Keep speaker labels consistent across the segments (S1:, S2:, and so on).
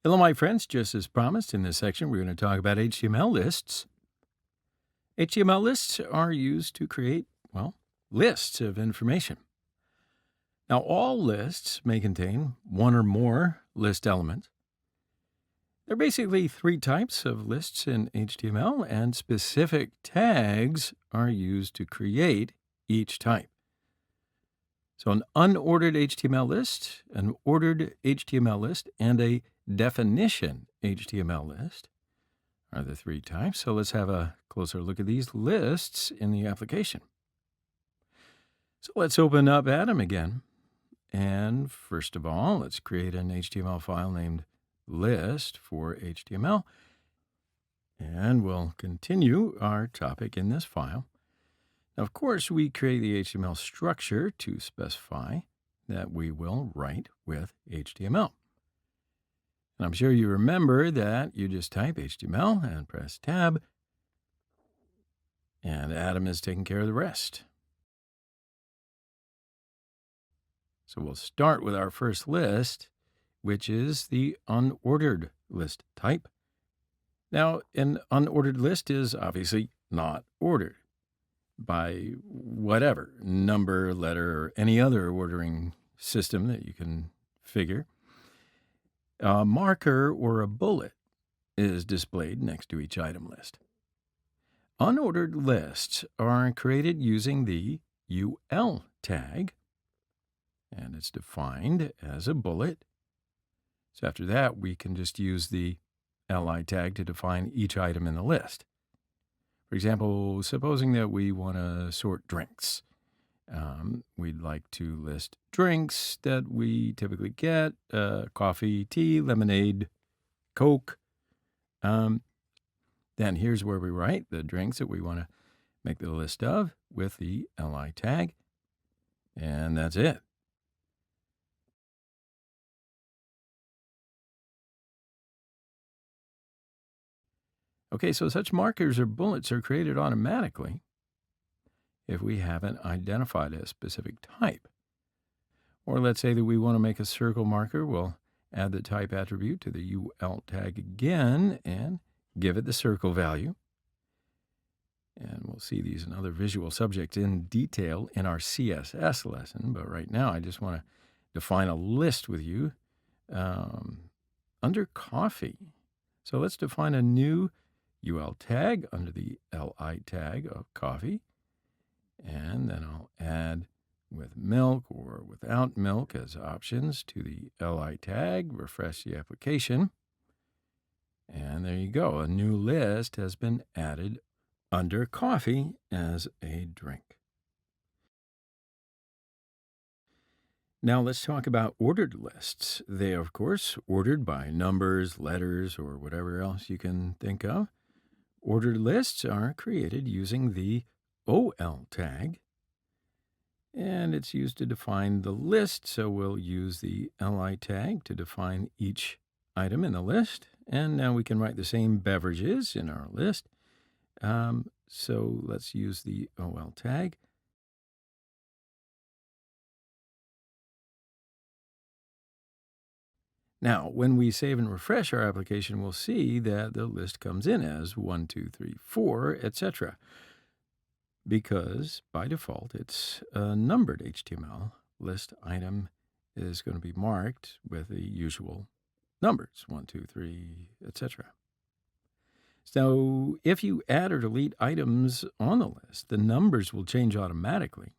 S1: Hello, my friends. Just as promised, in this section, we're going to talk about HTML lists. HTML lists are used to create, lists of information. Now, all lists may contain one or more list elements. There are basically three types of lists in HTML, and specific tags are used to create each type. So an unordered HTML list, an ordered HTML list, and a definition HTML list are the three types. So let's have a closer look at these lists in the application. So let's open up Atom again. And first of all, let's create an HTML file named list for HTML. And we'll continue our topic in this file. Now, of course, we create the HTML structure to specify that we will write with HTML. And I'm sure you remember that you just type HTML and press Tab, and Atom is taking care of the rest. So we'll start with our first list, which is the unordered list type. Now, an unordered list is obviously not ordered by whatever number, letter, or any other ordering system that you can figure. A marker or a bullet is displayed next to each item list. Unordered lists are created using the UL tag, and it's defined as a bullet. So after that, we can just use the LI tag to define each item in the list. For example, supposing that we want to sort drinks. We'd like to list drinks that we typically get, coffee, tea, lemonade, Coke. Then here's where we write the drinks that we want to make the list of with the LI tag. And that's it. Okay, so such markers or bullets are created automatically if we haven't identified a specific type. Or let's say that we want to make a circle marker. We'll add the type attribute to the UL tag again and give it the circle value. And we'll see these and other visual subjects in detail in our CSS lesson. But right now, I just want to define a list with you under coffee. So let's define a new UL tag under the LI tag of coffee. And then I'll add with milk or without milk as options to the LI tag, refresh the application. And there you go. A new list has been added under coffee as a drink. Now let's talk about ordered lists. They are, of course, ordered by numbers, letters, or whatever else you can think of. Ordered lists are created using the OL tag, and it's used to define the list, so we'll use the LI tag to define each item in the list. And now we can write the same beverages in our list. So let's use the OL tag. Now, when we save and refresh our application, we'll see that the list comes in as 1, 2, 3, 4, etc. Because by default, it's a numbered HTML list item is going to be marked with the usual numbers, 1, 2, 3, etc. So if you add or delete items on the list, the numbers will change automatically.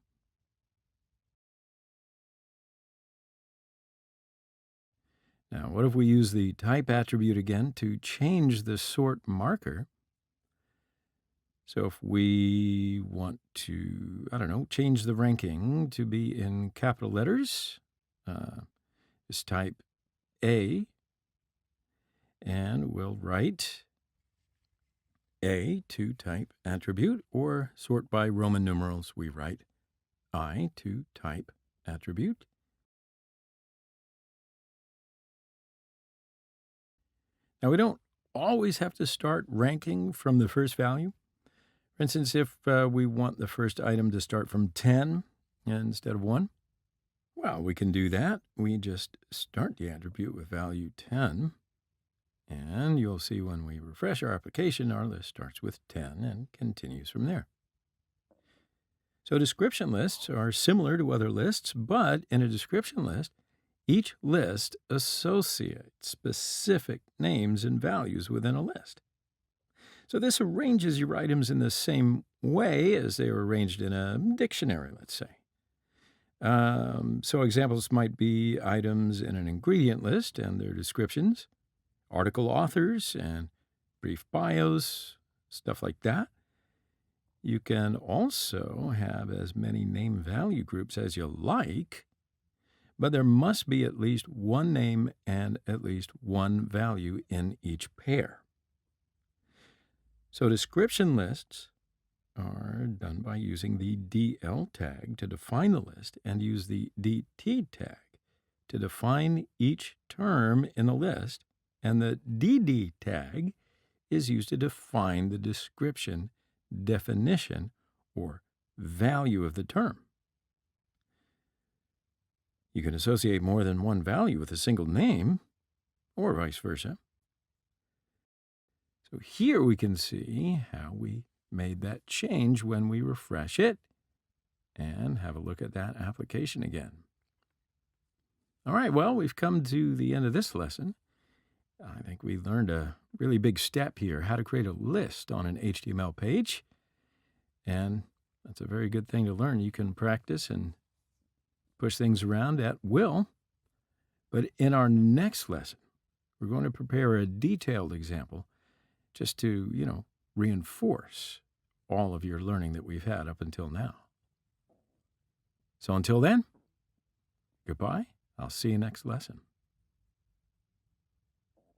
S1: Now, what if we use the type attribute again to change the sort marker? So if we want to, change the ranking to be in capital letters, just type A, and we'll write A to type attribute, or sort by Roman numerals, we write I to type attribute. Now, we don't always have to start ranking from the first value. For instance, if we want the first item to start from 10 instead of 1, well, we can do that. We just start the attribute with value 10. And you'll see when we refresh our application, our list starts with 10 and continues from there. So description lists are similar to other lists, but in a description list, each list associates specific names and values within a list. So this arranges your items in the same way as they are arranged in a dictionary, let's say. So examples might be items in an ingredient list and their descriptions, article authors and brief bios, stuff like that. You can also have as many name value groups as you like, but there must be at least one name and at least one value in each pair. So description lists are done by using the DL tag to define the list and use the DT tag to define each term in the list, and the DD tag is used to define the description, definition, or value of the term. You can associate more than one value with a single name, or vice versa. So here we can see how we made that change when we refresh it and have a look at that application again. All right, well, we've come to the end of this lesson. I think we learned a really big step here, how to create a list on an HTML page. And that's a very good thing to learn. You can practice and push things around at will. But in our next lesson, we're going to prepare a detailed example just to, reinforce all of your learning that we've had up until now. So until then, goodbye. I'll see you next lesson.